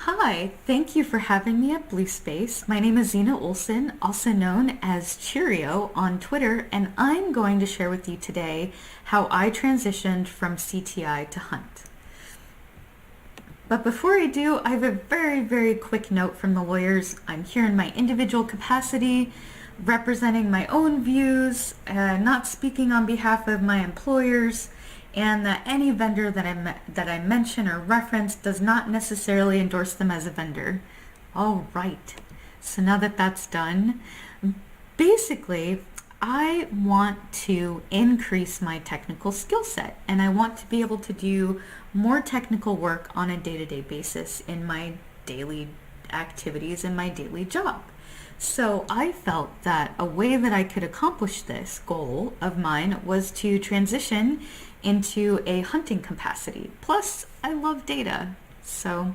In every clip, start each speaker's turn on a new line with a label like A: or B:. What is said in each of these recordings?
A: Hi, thank you for having me at BlueSpace. My name is Xena Olsen, also known as Cheerio on Twitter, and I'm going to share with you today how I transitioned from CTI to Hunt. But before I do, I have a very quick note from the lawyers. I'm here in my individual capacity, representing my own views, not speaking on behalf of my employers, and that any vendor that I mention or reference does not necessarily endorse them as a vendor. All right, so now that that's done, basically, I want to increase my technical skill set, and I want to be able to do more technical work on a day-to-day basis in my daily activities in my daily job. So I felt that a way that I could accomplish this goal of mine was to transition into a hunting capacity. Plus, I love data. So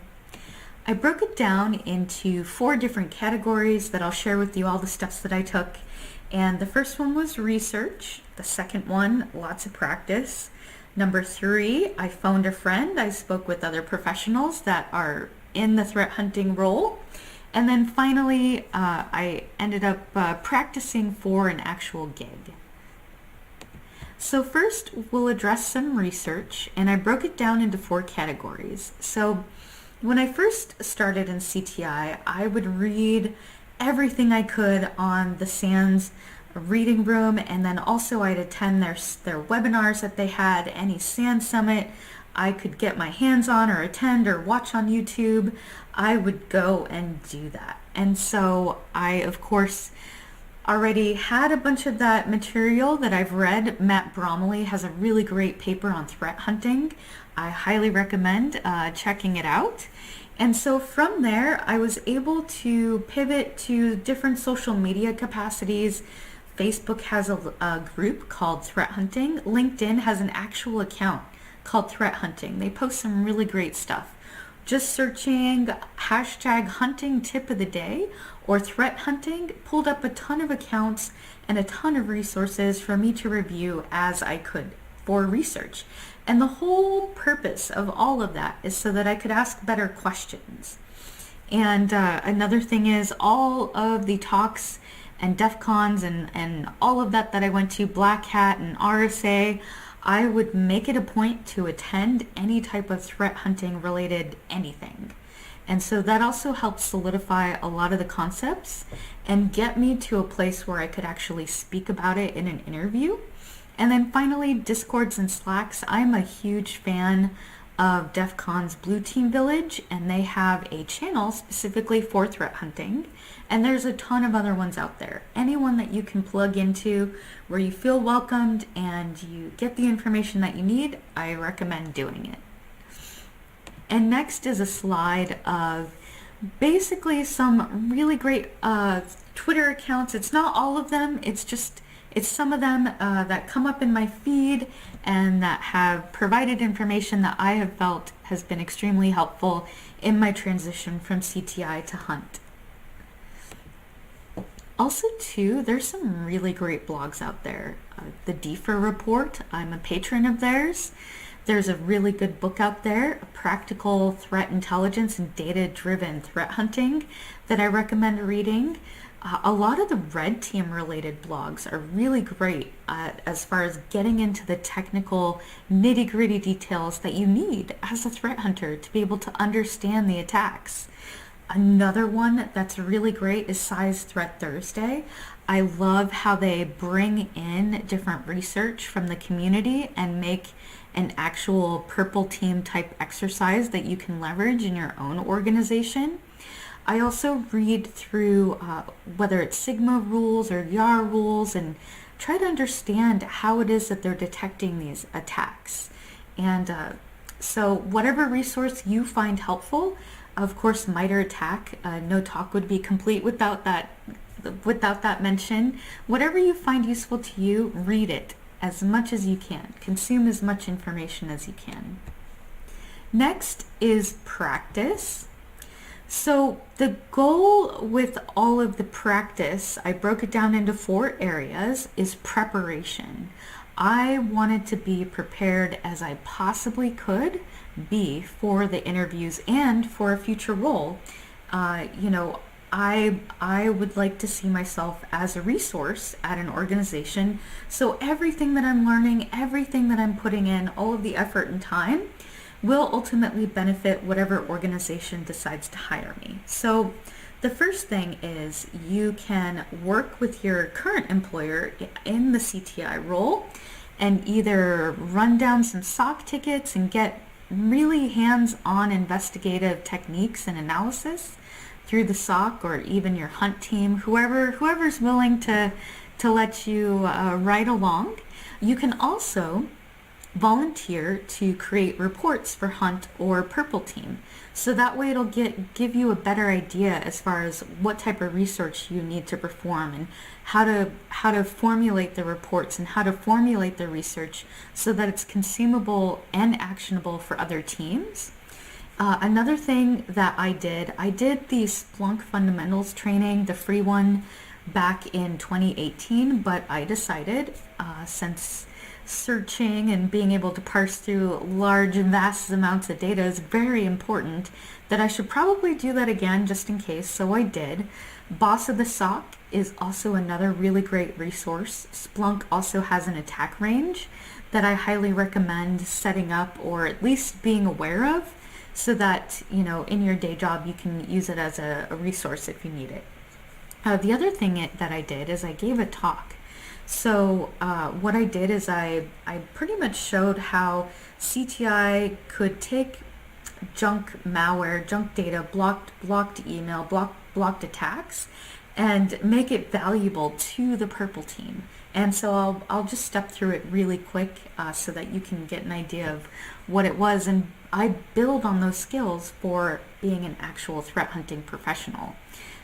A: I broke it down into 4 different categories that I'll share with you all the steps that I took. And the first one was research. The second one, lots of practice. Number 3, I phoned a friend. I spoke with other professionals that are in the threat hunting role. And then finally, I ended up practicing for an actual gig. So first, we'll address some research, and I broke it down into 4 categories. So when I first started in CTI, I would read everything I could on the SANS reading room, and then also I'd attend their webinars that they had, any SANS summit I could get my hands on or attend or watch on YouTube. I would go and do that. And so I, of course, already had a bunch of that material that I've read. Matt Bromley has a really great paper on threat hunting. I highly recommend checking it out. And so from there, I was able to pivot to different social media capacities. Facebook has a group called Threat Hunting. LinkedIn has an actual account called Threat Hunting. They post some really great stuff. Just searching hashtag hunting tip of the day or threat hunting pulled up a ton of accounts and a ton of resources for me to review as I could for research. And the whole purpose of all of that is so that I could ask better questions. And another thing is all of the talks and DEF CONs and all of that I went to, Black Hat and RSA, I would make it a point to attend any type of threat hunting related anything. And so that also helped solidify a lot of the concepts and get me to a place where I could actually speak about it in an interview. And then finally, Discords and Slacks. I'm a huge fan of DEF CON's Blue Team Village, and they have a channel specifically for threat hunting. And there's a ton of other ones out there. Anyone that you can plug into where you feel welcomed and you get the information that you need, I recommend doing it. And next is a slide of basically some really great Twitter accounts. It's not all of them, it's some of them that come up in my feed and that have provided information that I have felt has been extremely helpful in my transition from CTI to Hunt. Also too, there's some really great blogs out there. The DFIR Report, I'm a patron of theirs. There's a really good book out there, Practical Threat Intelligence and Data-Driven Threat Hunting, that I recommend reading. A lot of the red team related blogs are really great as far as getting into the technical nitty-gritty details that you need as a threat hunter to be able to understand the attacks. Another one that's really great is Size Threat Thursday. I love how they bring in different research from the community and make an actual purple team type exercise that you can leverage in your own organization. I also read through whether it's Sigma rules or YAR rules and try to understand how it is that they're detecting these attacks. And so whatever resource you find helpful, of course, MITRE ATT&CK, no talk would be complete without that mention. Whatever you find useful to you, read it as much as you can. Consume as much information as you can. Next is practice. So the goal with all of the practice, I broke it down into 4 areas, is preparation. I wanted to be prepared as I possibly could be for the interviews and for a future role. I would like to see myself as a resource at an organization. So everything that I'm learning, everything that I'm putting in, all of the effort and time will ultimately benefit whatever organization decides to hire me. So the first thing is you can work with your current employer in the CTI role and either run down some SOC tickets and get really hands-on investigative techniques and analysis through the SOC, or even your hunt team, whoever's willing to let you ride along. You can also volunteer to create reports for Hunt or Purple Team. So that way it'll give you a better idea as far as what type of research you need to perform and how to formulate the reports and how to formulate the research so that it's consumable and actionable for other teams. Another thing that I did the Splunk fundamentals training, the free one, back in 2018, but I decided since searching and being able to parse through large and vast amounts of data is very important, that I should probably do that again just in case, so I did. Boss of the SOC is also another really great resource. Splunk also has an attack range that I highly recommend setting up or at least being aware of so that, in your day job you can use it as a resource if you need it. The other thing that I did is I gave a talk. So what I did is I pretty much showed how CTI could take junk malware, junk data, blocked email, blocked attacks, and make it valuable to the Purple Team. And so I'll just step through it really quick so that you can get an idea of what it was, and I build on those skills for being an actual threat hunting professional.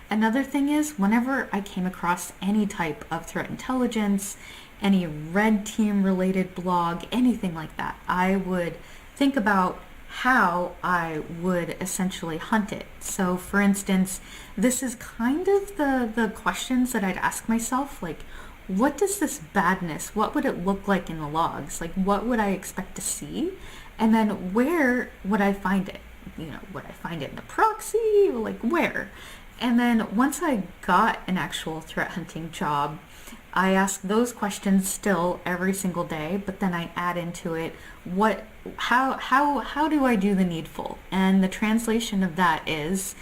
A: Another thing is, whenever I came across any type of threat intelligence, any red team related blog, anything like that, I would think about how I would essentially hunt it. So for instance, this is kind of the questions that I'd ask myself, like, what does this badness, what would it look like in the logs? Like, what would I expect to see? And then where would I find it? Would I find it in the proxy? Like, where? And then once I got an actual threat hunting job, I ask those questions still every single day, but then I add into it how do I do the needful? And the translation of that is,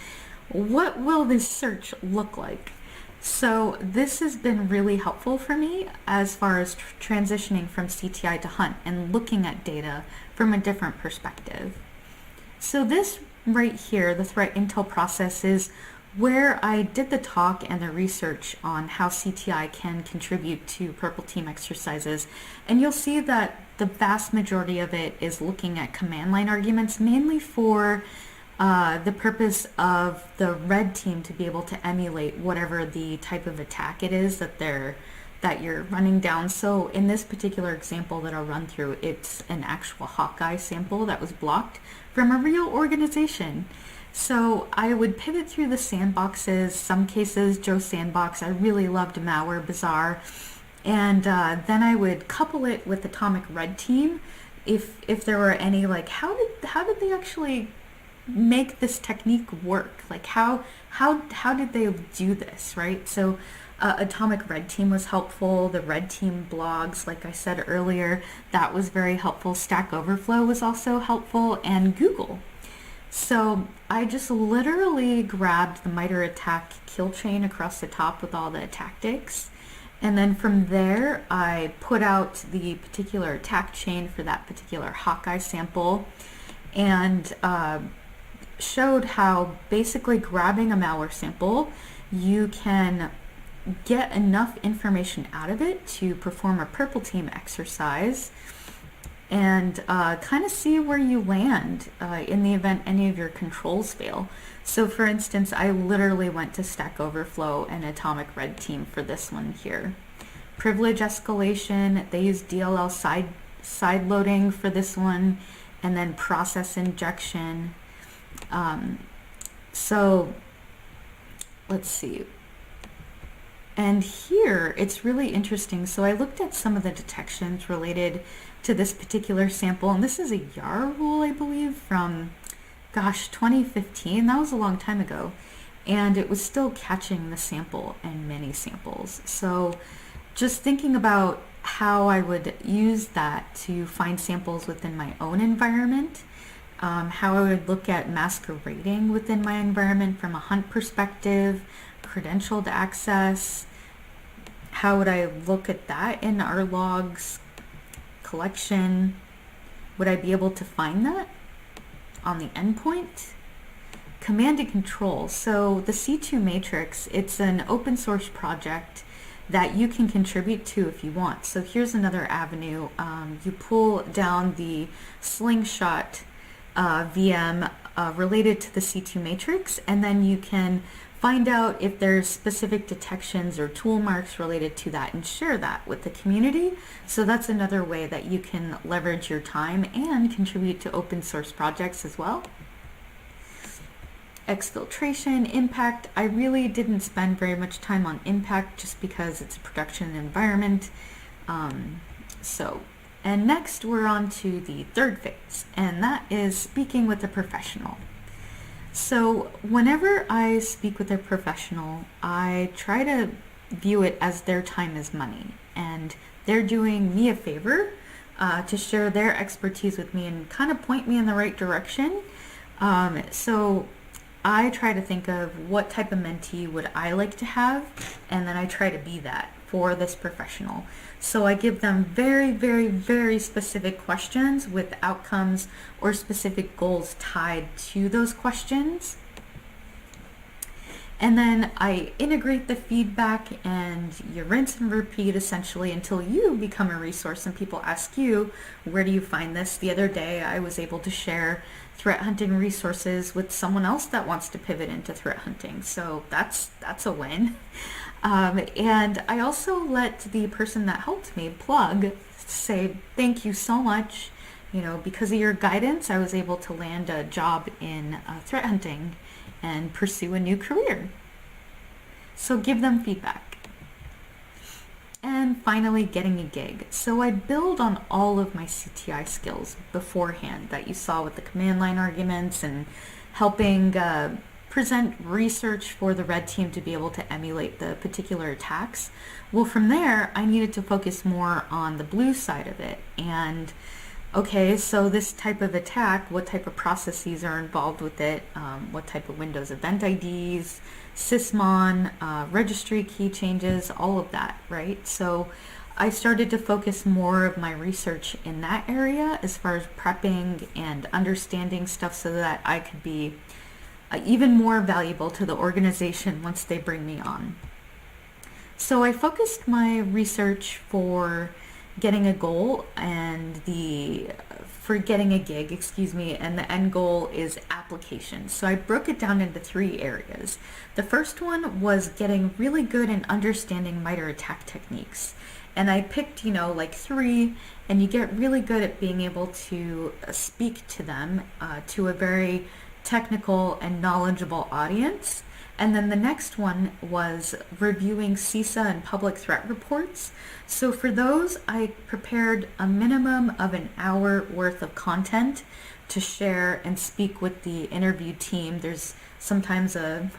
A: what will this search look like? So this has been really helpful for me as far as transitioning from CTI to Hunt and looking at data from a different perspective. So this right here, the threat intel process, is where I did the talk and the research on how CTI can contribute to Purple Team exercises. And you'll see that the vast majority of it is looking at command line arguments, mainly for the purpose of the red team to be able to emulate whatever the type of attack it is that you're running down. So in this particular example that I'll run through, it's an actual Hawkeye sample that was blocked from a real organization. So I would pivot through the sandboxes, some cases Joe Sandbox. I really loved Malware Bazaar. And then I would couple it with Atomic Red Team if there were any, like, how did they actually make this technique work? Like, how did they do this, right? So Atomic Red Team was helpful. The Red Team blogs, like I said earlier, that was very helpful. Stack Overflow was also helpful, and Google. So I just literally grabbed the MITRE ATT&CK kill chain across the top with all the tactics. And then from there, I put out the particular attack chain for that particular Hawkeye sample and showed how basically grabbing a malware sample, you can get enough information out of it to perform a Purple Team exercise and kind of see where you land in the event any of your controls fail. So for instance, I literally went to Stack Overflow and Atomic Red Team for this one here. Privilege escalation, they use DLL side loading for this one, and then process injection. So let's see. And here it's really interesting. So I looked at some of the detections related to this particular sample, and this is a YAR rule, I believe, from, gosh, 2015. That was a long time ago. And it was still catching the sample and many samples. So just thinking about how I would use that to find samples within my own environment, how I would look at masquerading within my environment from a hunt perspective, credentialed access, how would I look at that in our logs, collection, would I be able to find that on the endpoint? Command and control. So the C2 matrix, it's an open source project that you can contribute to if you want. So here's another avenue. You pull down the slingshot VM related to the C2 matrix, and then you can find out if there's specific detections or tool marks related to that and share that with the community. So that's another way that you can leverage your time and contribute to open source projects as well. Exfiltration, impact. I really didn't spend very much time on impact just because it's a production environment. And next we're on to the third phase, and that is speaking with a professional. So whenever I speak with a professional, I try to view it as their time is money, and they're doing me a favor to share their expertise with me and kind of point me in the right direction. So I try to think of what type of mentee would I like to have, and then I try to be that for this professional. So I give them very, very, very specific questions with outcomes or specific goals tied to those questions. And then I integrate the feedback, and you rinse and repeat essentially until you become a resource and people ask you, where do you find this? The other day I was able to share threat hunting resources with someone else that wants to pivot into threat hunting. So that's a win. And I also let the person that helped me plug say, thank you so much. Because of your guidance, I was able to land a job in threat hunting and pursue a new career. So give them feedback. And finally, getting a gig. So I build on all of my CTI skills beforehand that you saw with the command line arguments and helping present research for the red team to be able to emulate the particular attacks. Well, from there, I needed to focus more on the blue side of it. And okay, so this type of attack, what type of processes are involved with it, what type of Windows event IDs, sysmon, registry key changes, all of that, right? So I started to focus more of my research in that area as far as prepping and understanding stuff so that I could be even more valuable to the organization once they bring me on. So I focused my research for getting a goal and for getting a gig, and the end goal is application. So I broke it down into 3 areas. The first one was getting really good in understanding MITRE attack techniques. And I picked, like 3, and you get really good at being able to speak to them, to a very technical and knowledgeable audience. And then the next one was reviewing CISA and public threat reports. So for those, I prepared a minimum of an hour worth of content to share and speak with the interview team. There's sometimes a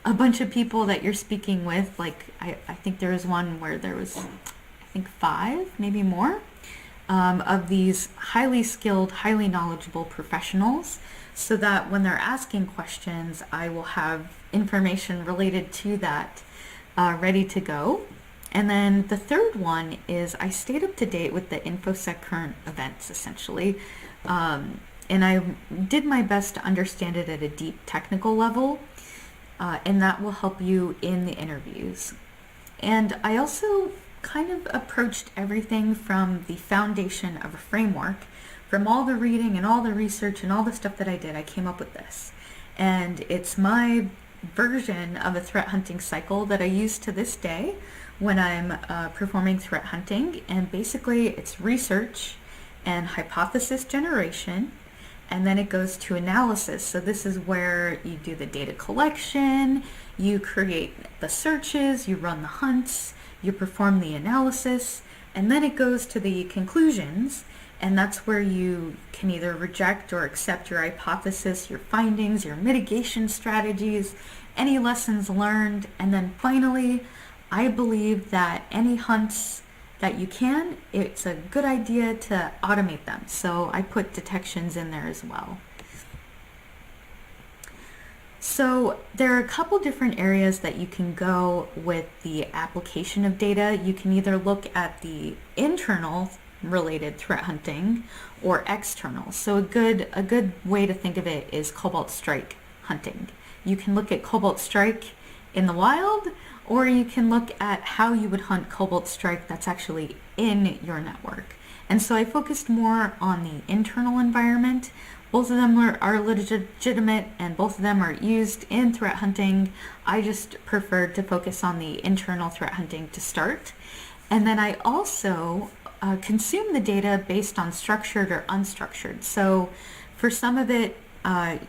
A: bunch of people that you're speaking with. Like I think there was one where there was, 5, maybe more, of these highly skilled, highly knowledgeable professionals, so that when they're asking questions, I will have information related to that ready to go. And then the third one is I stayed up to date with the InfoSec current events, essentially. And I did my best to understand it at a deep technical level, and that will help you in the interviews. And I also kind of approached everything from the foundation of a framework. From all the reading and all the research and all the stuff that I did, I came up with this. And it's my version of a threat hunting cycle that I use to this day when I'm performing threat hunting. And basically it's research and hypothesis generation and then it goes to analysis. So this is where you do the data collection, you create the searches, you run the hunts, you perform the analysis, and then it goes to the conclusions, and that's where you can either reject or accept your hypothesis, your findings, your mitigation strategies, any lessons learned, and then finally, I believe that any hunts that you can, it's a good idea to automate them. So I put detections in there as well. So there are a couple different areas that you can go with the application of data. You can either look at the internal related threat hunting or external. So a good way to think of it is cobalt strike hunting. You can look at cobalt strike in the wild, or you can look at how you would hunt cobalt strike that's actually in your network. And so I focused more on the internal environment. Both of them are legitimate, and both of them are used in threat hunting. I just preferred to focus on the internal threat hunting to start. And then I also consume the data based on structured or unstructured. So for some of it,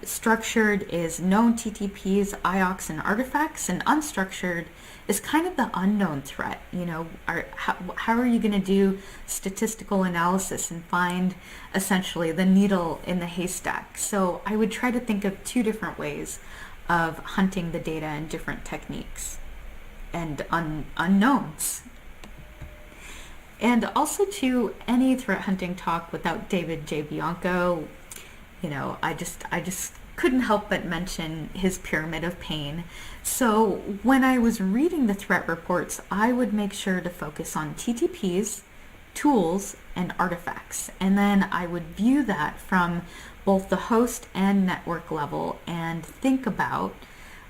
A: structured is known TTPs, IOCs, and artifacts, and unstructured is kind of the unknown threat. You know, how are you going to do statistical analysis and find essentially the needle in the haystack? So I would try to think of two different ways of hunting the data and different techniques and unknowns. And also to any threat hunting talk without David J. Bianco, you know, I just couldn't help but mention his pyramid of pain. So when I was reading the threat reports, I would make sure to focus on TTPs, tools, and artifacts. And then I would view that from both the host and network level and think about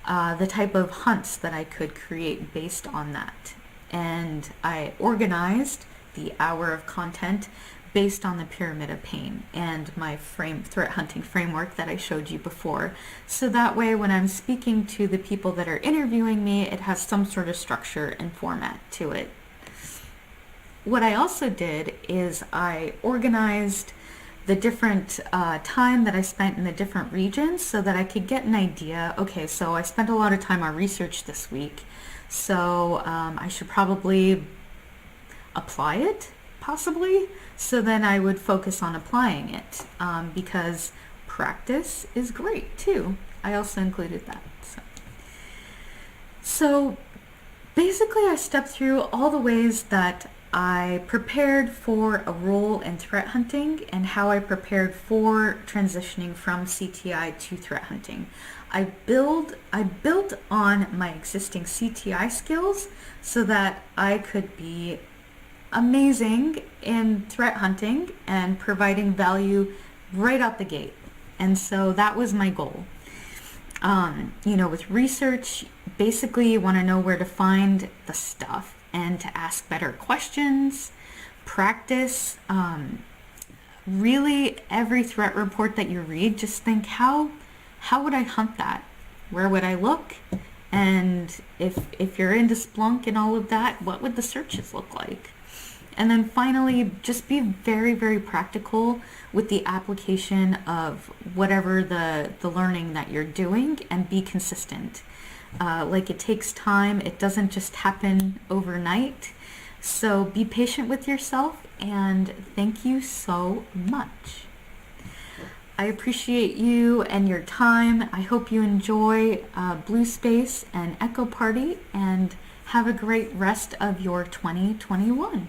A: the type of hunts that I could create based on that. And I organized the hour of content based on the pyramid of pain and my threat hunting framework that I showed you before. So that way when I'm speaking to the people that are interviewing me, it has some sort of structure and format to it. What I also did is I organized the different time that I spent in the different regions so that I could get an idea. Okay, so I spent a lot of time on research this week, so I should probably apply it, possibly. So then I would focus on applying it because practice is great too. I also included that. So basically I stepped through all the ways that I prepared for a role in threat hunting and how I prepared for transitioning from CTI to threat hunting. I built on my existing CTI skills so that I could be amazing in threat hunting and providing value right out the gate. And so that was my goal. You know, with research, basically you want to know where to find the stuff and to ask better questions, practice. Really, every threat report that you read, just think, how would I hunt that? Where would I look? And if you're into Splunk and all of that, what would the searches look like? And then finally, just be very, very practical with the application of whatever the learning that you're doing and be consistent. Like it takes time. It doesn't just happen overnight. So be patient with yourself, and thank you so much. I appreciate you and your time. I hope you enjoy BlueSpace and Ekoparty, and have a great rest of your 2021.